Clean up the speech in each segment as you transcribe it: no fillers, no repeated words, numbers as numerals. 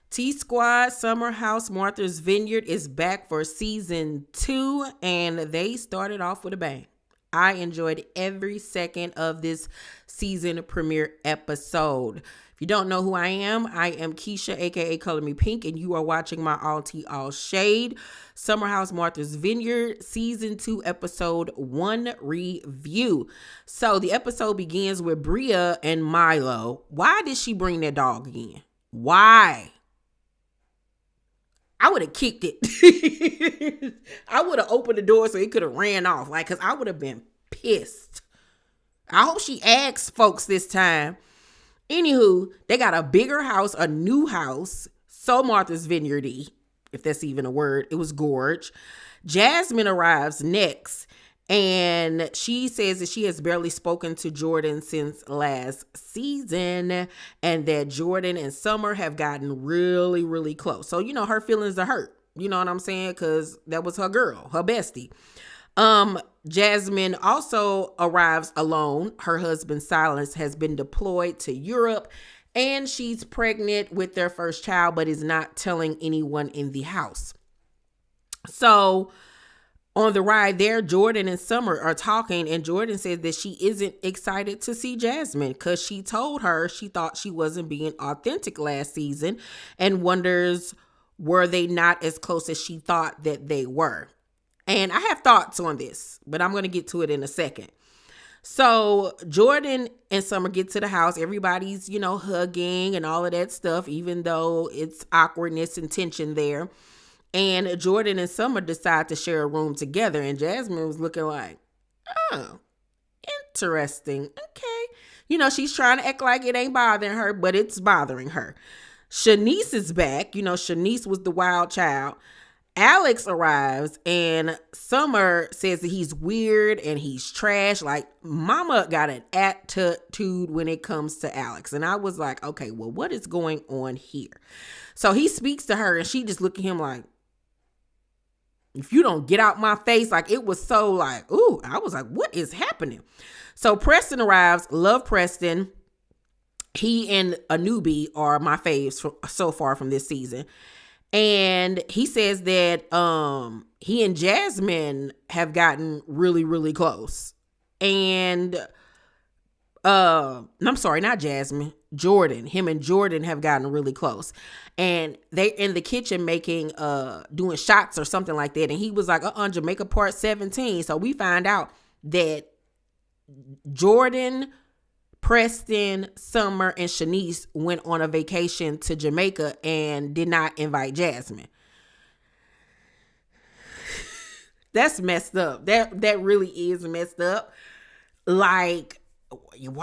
T Squad Summer House Martha's Vineyard is back for season 2, and they started off with a bang. I enjoyed every second of this season premiere episode. If you don't know who I am Keisha, aka Color Me Pynk, and you are watching my All Tea All Shade Summer House Martha's Vineyard season 2 episode 1 review. So the episode begins with Bria and Milo. Why did she bring that dog again? Why? I would have kicked it. I would have opened the door so it could have ran off. Cause I would have been pissed. I hope she asks folks this time. Anywho, they got a bigger house, a new house. So Martha's Vineyard-y, if that's even a word. It was gorge. Jasmine arrives next. And she says that she has barely spoken to Jordan since last season, and that Jordan and Summer have gotten really, really close. So, her feelings are hurt. You know what I'm saying? Because that was her girl, her bestie. Jasmine also arrives alone. Her husband, Silence, has been deployed to Europe, and she's pregnant with their first child, but is not telling anyone in the house. So, on the ride there, Jordan and Summer are talking, and Jordan says that she isn't excited to see Jasmine because she told her she thought she wasn't being authentic last season and wonders were they not as close as she thought that they were. And I have thoughts on this, but I'm going to get to it in a second. So Jordan and Summer get to the house. Everybody's, hugging and all of that stuff, even though it's awkwardness and tension there. And Jordan and Summer decide to share a room together. And Jasmine was looking like, oh, interesting. Okay. She's trying to act like it ain't bothering her, but it's bothering her. Shanice is back. Shanice was the wild child. Alex arrives and Summer says that he's weird and he's trash. Like, mama got an attitude when it comes to Alex. And I was like, okay, well, what is going on here? So he speaks to her and she just looked at him like, if you don't get out my face, it was so ooh, I was like, what is happening? So Preston arrives. Love Preston. He and a newbie are my faves so far from this season. And he says that he and Jasmine have gotten really, really close. And I'm sorry, not Jasmine, Jordan. Him and Jordan have gotten really close. And they in the kitchen making doing shots or something like that. And he was like, Jamaica Part 17. So we find out that Jordan, Preston, Summer, and Shanice went on a vacation to Jamaica and did not invite Jasmine. That's messed up. That really is messed up. Why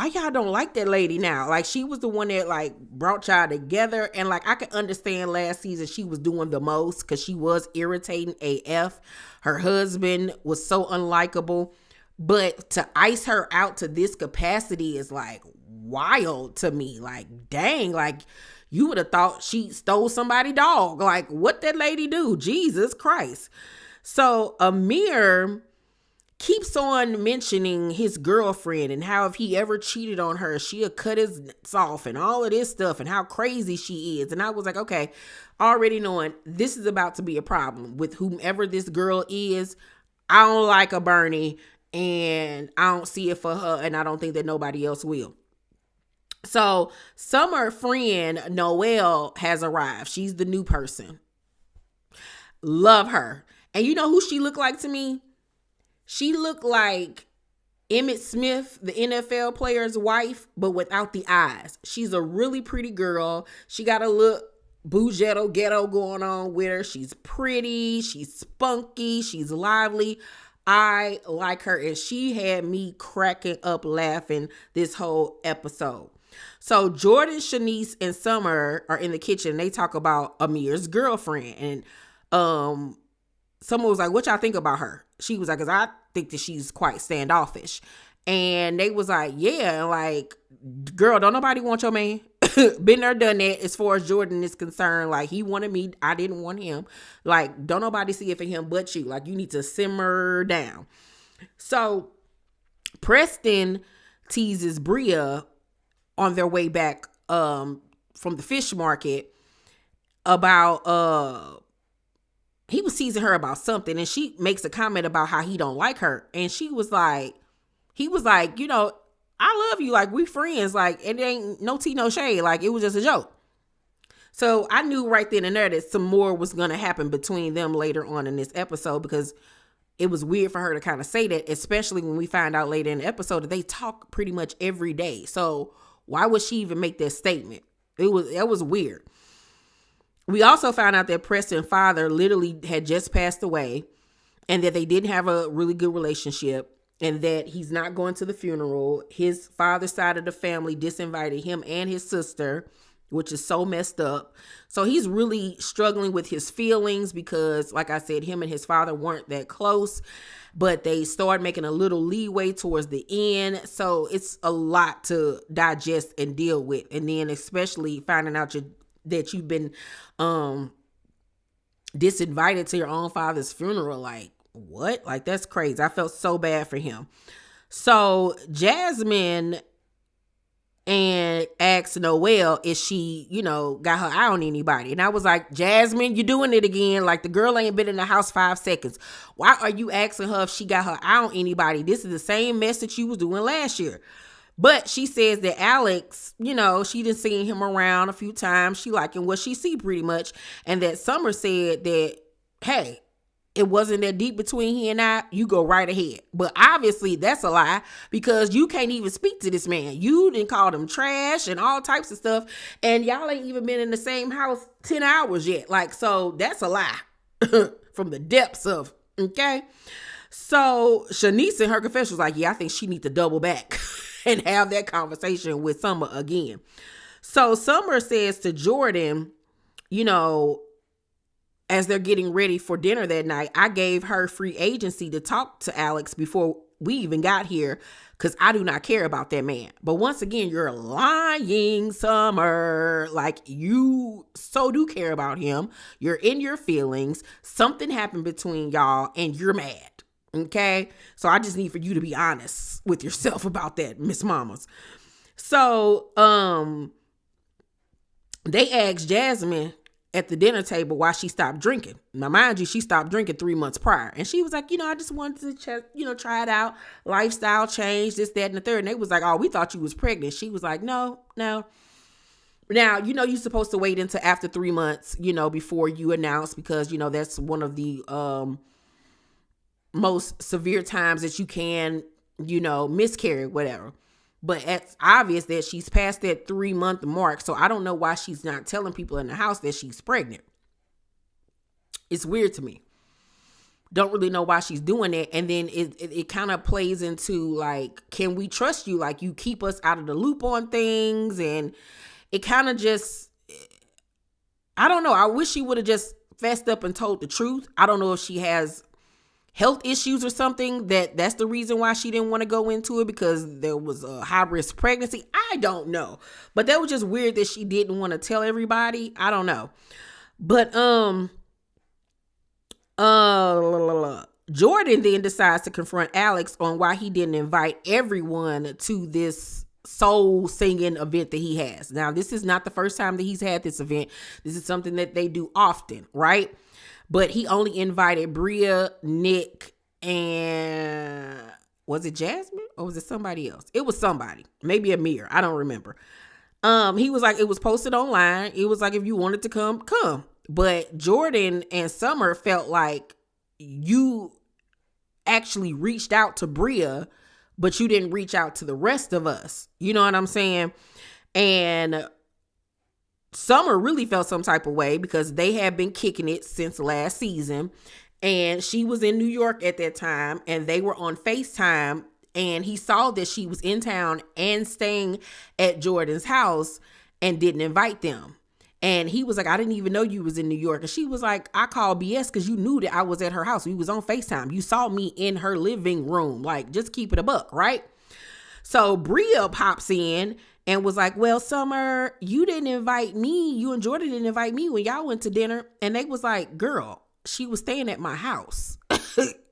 y'all don't like that lady now? She was the one that brought y'all together, and I could understand last season she was doing the most because she was irritating AF. Her husband was so unlikable, but to ice her out to this capacity is wild to me. Dang, you would have thought she stole somebody's dog. What that lady do? Jesus Christ. So Amir keeps on mentioning his girlfriend and how if he ever cheated on her, she'll cut his nuts off and all of this stuff and how crazy she is. And I was like, okay, already knowing this is about to be a problem with whomever this girl is. I don't like her, Bernie, and I don't see it for her, and I don't think that nobody else will. So Summer friend Noelle has arrived. She's the new person. Love her. And you know who she looked like to me? She looked like Emmitt Smith, the NFL player's wife, but without the eyes. She's a really pretty girl. She got a little bougetto ghetto going on with her. She's pretty. She's spunky. She's lively. I like her, and she had me cracking up laughing this whole episode. So Jordan, Shanice, and Summer are in the kitchen. They talk about Amir's girlfriend, and someone was like, what y'all think about her? She was like, because I think that she's quite standoffish. And they was like, yeah, girl, don't nobody want your man. Been there, done that. As far as Jordan is concerned, he wanted me, I didn't want him. Don't nobody see it for him but you. You need to simmer down. So Preston teases Bria on their way back from the fish market about he was teasing her about something, and she makes a comment about how he don't like her, and he was like, I love you, like we friends, like it ain't no tea, no shade, like it was just a joke. So I knew right then and there that some more was gonna happen between them later on in this episode, because it was weird for her to kind of say that, especially when we find out later in the episode that they talk pretty much every day. So why would she even make that statement? That was weird. We also found out that Preston's father literally had just passed away, and that they didn't have a really good relationship, and that he's not going to the funeral. His father's side of the family disinvited him and his sister, which is so messed up. So he's really struggling with his feelings because, like I said, him and his father weren't that close, but they started making a little leeway towards the end. So it's a lot to digest and deal with. And then especially finding out that you've been disinvited to your own father's funeral. Like, what? Like, that's crazy. I felt so bad for him. So Jasmine and asked Noelle if she, got her eye on anybody. And I was like, Jasmine, you're doing it again. Like, the girl ain't been in the house 5 seconds. Why are you asking her if she got her eye on anybody? This is the same mess that you was doing last year. But she says that Alex, she done seen him around a few times. She liking what she see pretty much. And that Summer said that, hey, it wasn't that deep between he and I, you go right ahead. But obviously that's a lie, because you can't even speak to this man. You didn't call him trash and all types of stuff. And y'all ain't even been in the same house 10 hours yet. Like, so that's a lie from the depths of, okay? So Shanice in her confession was like, yeah, I think she need to double back and have that conversation with Summer again. So Summer says to Jordan, as they're getting ready for dinner that night, I gave her free agency to talk to Alex before we even got here, because I do not care about that man. But once again, you're lying, Summer. Like, you so do care about him. You're in your feelings. Something happened between y'all and you're mad. Okay? So I just need for you to be honest with yourself about that, Miss Mamas. So they asked Jasmine at the dinner table why she stopped drinking. Now, mind you, she stopped drinking 3 months prior. And she was like, I just wanted to try it out. Lifestyle change, this, that, and the third. And they was like, oh, we thought you was pregnant. She was like, no. Now, you're supposed to wait until after 3 months, before you announce, because, that's one of the most severe times that you can, miscarry, whatever. But it's obvious that she's past that 3-month mark. So I don't know why she's not telling people in the house that she's pregnant. It's weird to me. Don't really know why she's doing it. And then it kind of plays into, like, can we trust you? Like, you keep us out of the loop on things. And it kind of just, I don't know. I wish she would have just fessed up and told the truth. I don't know if she has health issues or something, that's the reason why she didn't want to go into it, because there was a high risk pregnancy. I don't know, but that was just weird that she didn't want to tell everybody. I don't know, but Jordan then decides to confront Alex on why he didn't invite everyone to this soul singing event that he has. Now, this is not the first time that he's had this event. This is something that they do often, right? But he only invited Bria, Nick, and was it Jasmine or was it somebody else? It was somebody, maybe Amir. I don't remember. He was like, it was posted online. It was like, if you wanted to come. But Jordan and Summer felt like you actually reached out to Bria, but you didn't reach out to the rest of us. You know what I'm saying? And Summer really felt some type of way because they had been kicking it since last season, and she was in New York at that time, and they were on FaceTime, and he saw that she was in town and staying at Jordan's house and didn't invite them. And he was like, I didn't even know you was in New York. And she was like, I called BS because you knew that I was at her house. We was on FaceTime. You saw me in her living room. Like, just keep it a buck, right? So Bria pops in and was like, well, Summer, you didn't invite me. You and Jordan didn't invite me when y'all went to dinner. And they was like, girl, she was staying at my house.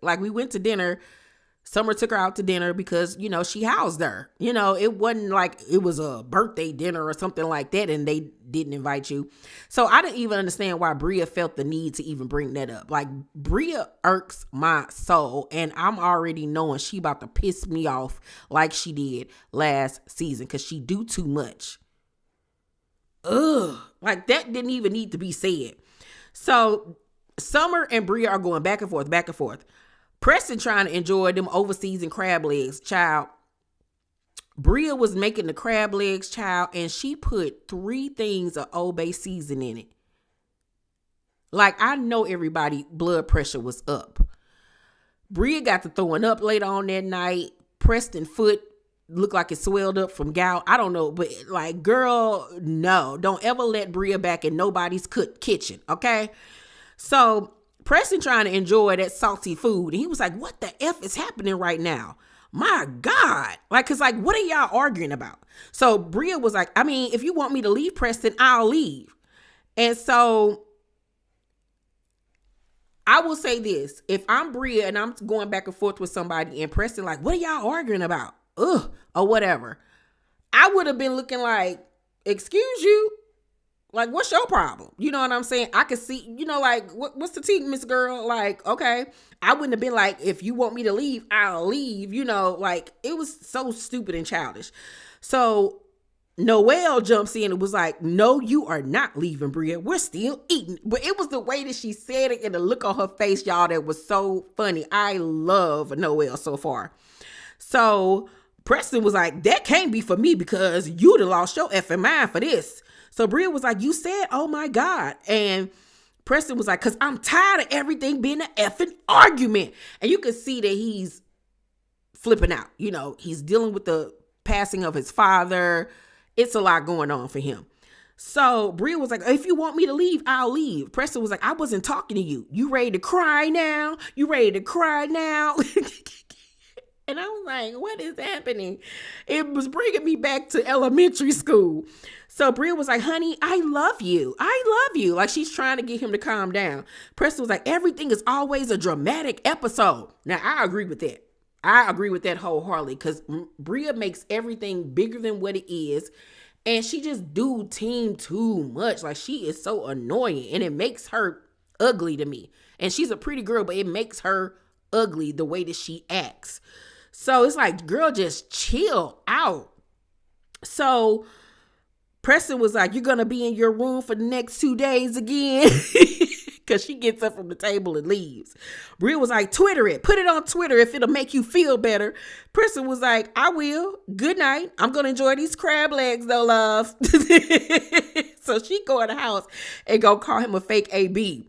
Like, we went to dinner Summer took her out to dinner because, she housed her. It wasn't like it was a birthday dinner or something like that and they didn't invite you. So I didn't even understand why Bria felt the need to even bring that up. Like, Bria irks my soul, and I'm already knowing she about to piss me off like she did last season because she do too much. Ugh. Like, that didn't even need to be said. So Summer and Bria are going back and forth, back and forth. Preston trying to enjoy them overseas and crab legs, child. Bria was making the crab legs, child, and she put 3 things of Old Bay season in it. Like, I know everybody blood pressure was up. Bria got to throwing up later on that night. Preston foot looked like it swelled up from gout. I don't know, but like, girl, no. Don't ever let Bria back in nobody's kitchen, okay? So Preston trying to enjoy that salty food. And he was like, what the F is happening right now? My God. Like, cause like, what are y'all arguing about? So Bria was like, I mean, if you want me to leave, Preston, I'll leave. And so I will say this. If I'm Bria and I'm going back and forth with somebody and Preston like, what are y'all arguing about? Ugh, or whatever. I would have been looking like, excuse you? Like, what's your problem? You know what I'm saying? I could see, like, what's the tea, Miss Girl? Like, okay. I wouldn't have been like, if you want me to leave, I'll leave. Like, it was so stupid and childish. So Noelle jumps in and was like, no, you are not leaving, Bria. We're still eating. But it was the way that she said it and the look on her face, y'all, that was so funny. I love Noelle so far. So Preston was like, that can't be for me because you'd have lost your effing mind for this. So Bria was like, you said, oh my God. And Preston was like, because I'm tired of everything being an effing argument. And you can see that he's flipping out. He's dealing with the passing of his father. It's a lot going on for him. So Bria was like, if you want me to leave, I'll leave. Preston was like, I wasn't talking to you. You ready to cry now? You ready to cry now? And I was like, what is happening? It was bringing me back to elementary school. So Bria was like, honey, I love you. I love you. Like, she's trying to get him to calm down. Preston was like, everything is always a dramatic episode. Now, I agree with that. I agree with that wholeheartedly because Bria makes everything bigger than what it is. And she just do team too much. Like, she is so annoying and it makes her ugly to me. And she's a pretty girl, but it makes her ugly the way that she acts. So it's like, girl, just chill out. So Preston was like, you're going to be in your room for the next 2 days again? Because she gets up from the table and leaves. Bria was like, Twitter it. Put it on Twitter if it'll make you feel better. Preston was like, I will. Good night. I'm going to enjoy these crab legs though, love. So she go in the house and go call him a fake AB.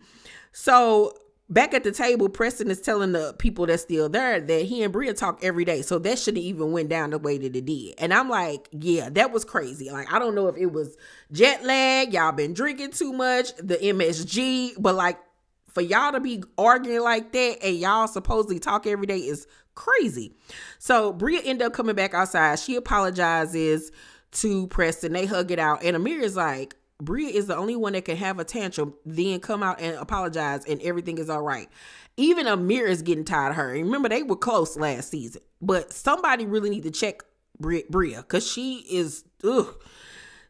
So back at the table, Preston is telling the people that's still there that he and Bria talk every day. So that shouldn't even went down the way that it did. And I'm like, yeah, that was crazy. Like, I don't know if it was jet lag, y'all been drinking too much, the MSG, but like, for y'all to be arguing like that and y'all supposedly talk every day is crazy. So Bria ended up coming back outside. She apologizes to Preston. They hug it out. And Amir is like, Bria is the only one that can have a tantrum, then come out and apologize and everything is all right. Even Amir is getting tired of her. And remember, they were close last season. But somebody really need to check Bria because she is, ugh.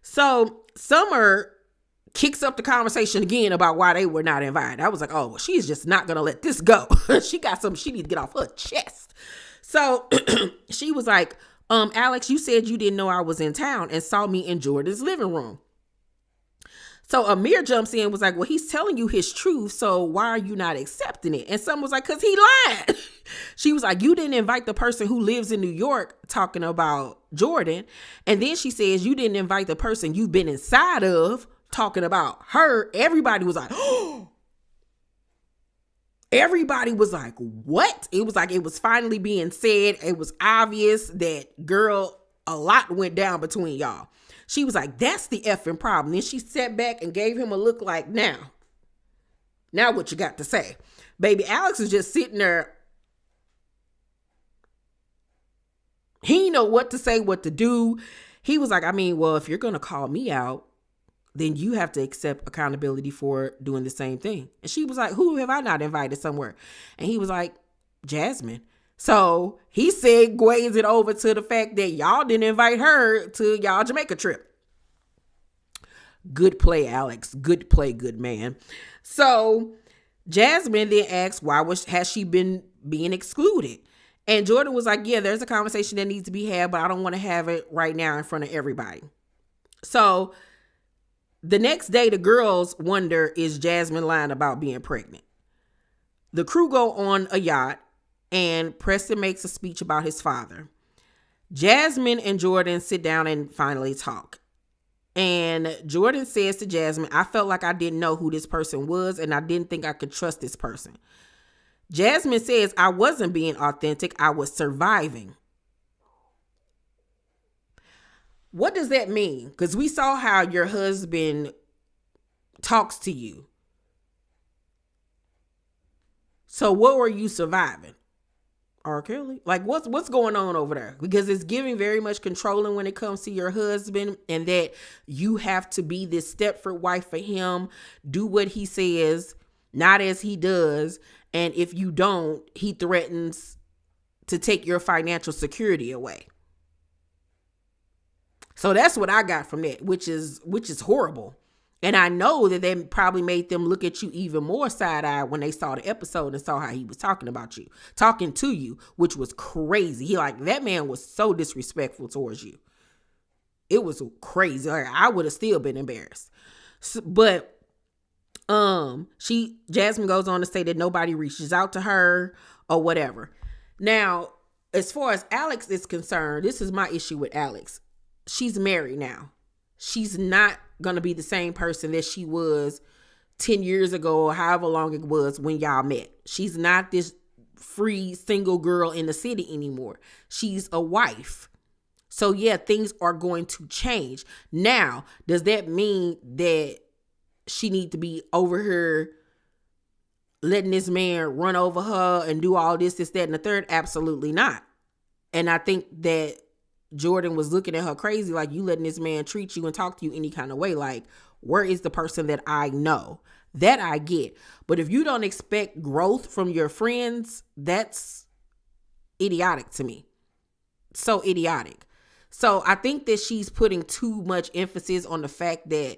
So Summer kicks up the conversation again about why they were not invited. I was like, oh, well, she's just not going to let this go. She got something she needs to get off her chest. So she was like, Alex, you said you didn't know I was in town and saw me in Jordan's living room. So Amir jumps in and was like, well, he's telling you his truth, so why are you not accepting it? And someone was like, because he lied. She was like, you didn't invite the person who lives in New York talking about Jordan. And then she says, you didn't invite the person you've been inside of talking about her. Everybody was like, oh. Everybody was like, what? It was like, it was finally being said. It was obvious that, girl, a lot went down between y'all. She was like, that's the effing problem. Then she sat back and gave him a look like, now what you got to say? Baby, Alex is just sitting there. He didn't know what to say, what to do. He was like, I mean, well, if you're going to call me out, then you have to accept accountability for doing the same thing. And she was like, who have I not invited somewhere? And he was like, Jasmine. So he segues it over to the fact that y'all didn't invite her to y'all Jamaica trip. Good play, Alex. Good play, good man. So Jasmine then asks, has she been being excluded? And Jordan was like, yeah, there's a conversation that needs to be had, but I don't want to have it right now in front of everybody. So the next day, the girls wonder, is Jasmine lying about being pregnant? The crew go on a yacht, and Preston makes a speech about his father. Jasmine and Jordan sit down and finally talk. And Jordan says to Jasmine, I felt like I didn't know who this person was, and I didn't think I could trust this person. Jasmine says, I wasn't being authentic. I was surviving. What does that mean? Because we saw how your husband talks to you. So what were you surviving? R. Kelly? Like, what's going on over there? Because it's giving very much controlling when it comes to your husband, and that you have to be this Stepford wife for him, do what he says, not as he does. And if you don't, he threatens to take your financial security away. So that's what I got from that, which is horrible. And I know that they probably made them look at you even more side-eyed when they saw the episode and saw how he was talking to you, which was crazy. That man was so disrespectful towards you. It was crazy. Like, I would have still been embarrassed. But Jasmine goes on to say that nobody reaches out to her or whatever. Now, as far as Alex is concerned, this is my issue with Alex. She's married now. She's not going to be the same person that she was 10 years ago or however long it was when y'all met. She's not this free single girl in the city anymore. She's a wife. So yeah, things are going to change. Now, does that mean that she need to be over here letting this man run over her and do all this, that, and the third? Absolutely not. And I think that Jordan was looking at her crazy, like, you letting this man treat you and talk to you any kind of way. Like, where is the person that I know? That I get. But if you don't expect growth from your friends, that's idiotic to me. So idiotic. So I think that she's putting too much emphasis on the fact that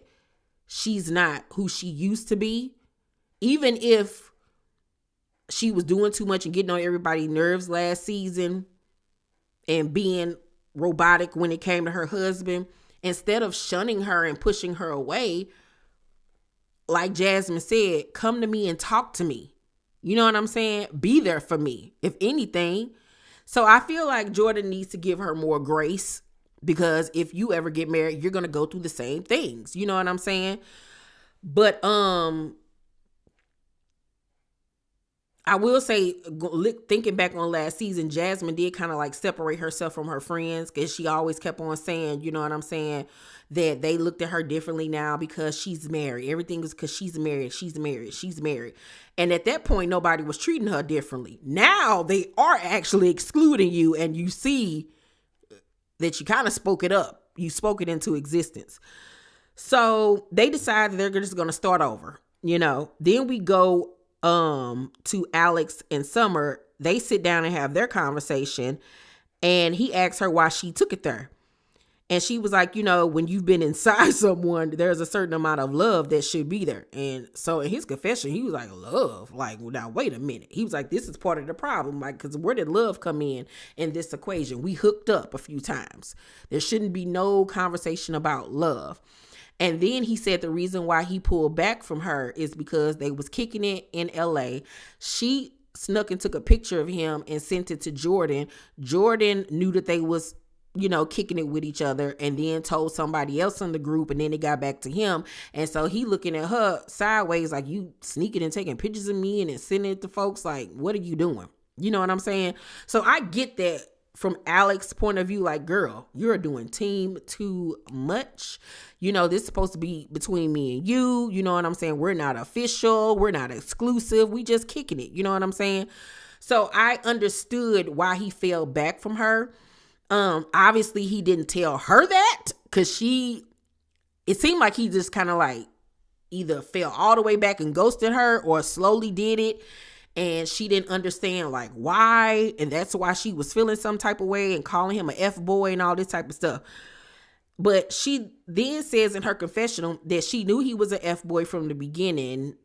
she's not who she used to be. Even if she was doing too much and getting on everybody's nerves last season and being robotic when it came to her husband, instead of shunning her and pushing her away, like Jasmine said, come to me and talk to me. You know what I'm saying? Be there for me, if anything. So I feel like Jordan needs to give her more grace, because if you ever get married, you're going to go through the same things. You know what I'm saying? But I will say, thinking back on last season, Jasmine did kind of like separate herself from her friends, because she always kept on saying, you know what I'm saying, that they looked at her differently now because she's married. Everything is because she's married. She's married. She's married. And at that point, nobody was treating her differently. Now they are actually excluding you, and you see that you kind of spoke it up. You spoke it into existence. So they decided they're just going to start over, you know. Then we go to Alex and Summer. They sit down and have their conversation, and he asks her why she took it there. And she was like, you know, when you've been inside someone, there's a certain amount of love that should be there. And so in his confession, he was like, love? Like, well, now, wait a minute. He was like, this is part of the problem. Like, because where did love come in this equation? We hooked up a few times. There shouldn't be no conversation about love. And then he said the reason why he pulled back from her is because they was kicking it in LA. She snuck and took a picture of him and sent it to Jordan. Jordan knew that they was, you know, kicking it with each other, and then told somebody else in the group, and then it got back to him. And so he looking at her sideways like, you sneaking and taking pictures of me and then sending it to folks. Like, what are you doing? You know what I'm saying? So I get that from Alex's point of view, like, girl, you're doing team too much. You know, this is supposed to be between me and you. You know what I'm saying? We're not official. We're not exclusive. We just kicking it. You know what I'm saying? So I understood why he fell back from her. Obviously he didn't tell her that, because it seemed like he just kind of like either fell all the way back and ghosted her, or slowly did it. and she didn't understand like why, and that's why she was feeling some type of way and calling him a F-boy and all this type of stuff. But she then says in her confessional that she knew he was an F-boy from the beginning,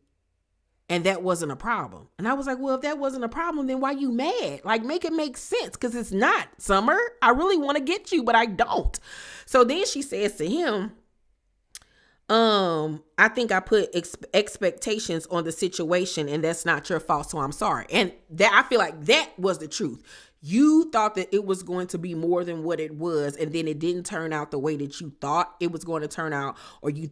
and that wasn't a problem. And I was like, well, if that wasn't a problem, then why you mad? Like, make it make sense, because it's not, Summer. I really want to get you, but I don't. So then she says to him, I think I put expectations on the situation, and that's not your fault, so I'm sorry. And that, I feel like that was the truth. You thought that it was going to be more than what it was, and then it didn't turn out the way that you thought it was going to turn out, or you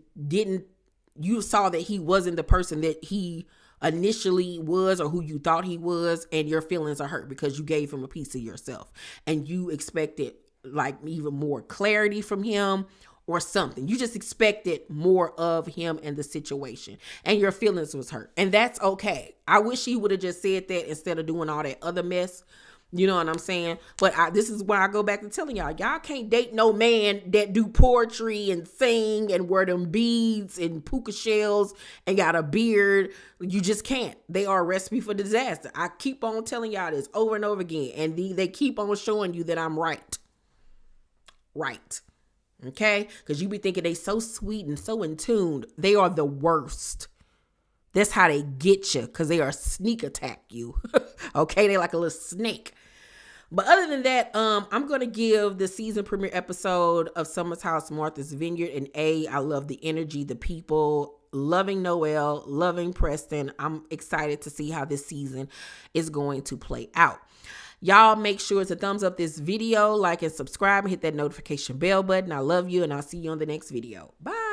saw that he wasn't the person that he initially was or who you thought he was, and your feelings are hurt because you gave him a piece of yourself and you expected like even more clarity from him or something. You just expected more of him and the situation, and your feelings was hurt, and that's okay. I wish he would have just said that instead of doing all that other mess. You know what I'm saying? But this is why I go back to telling y'all can't date no man that do poetry and sing and wear them beads and puka shells and got a beard. You just can't. They are a recipe for disaster. I keep on telling y'all this over and over again, and they keep on showing you that I'm right. Right. Okay? Because you be thinking they so sweet and so in tune. They are the worst. That's how they get you, because they are sneak attack you. Okay? They like a little snake. But other than that, I'm going to give the season premiere episode of Summer's House, Martha's Vineyard an A. I love the energy, the people, loving Noelle, loving Preston. I'm excited to see how this season is going to play out. Y'all make sure to thumbs up this video, like and subscribe, and hit that notification bell button. I love you, and I'll see you on the next video. Bye.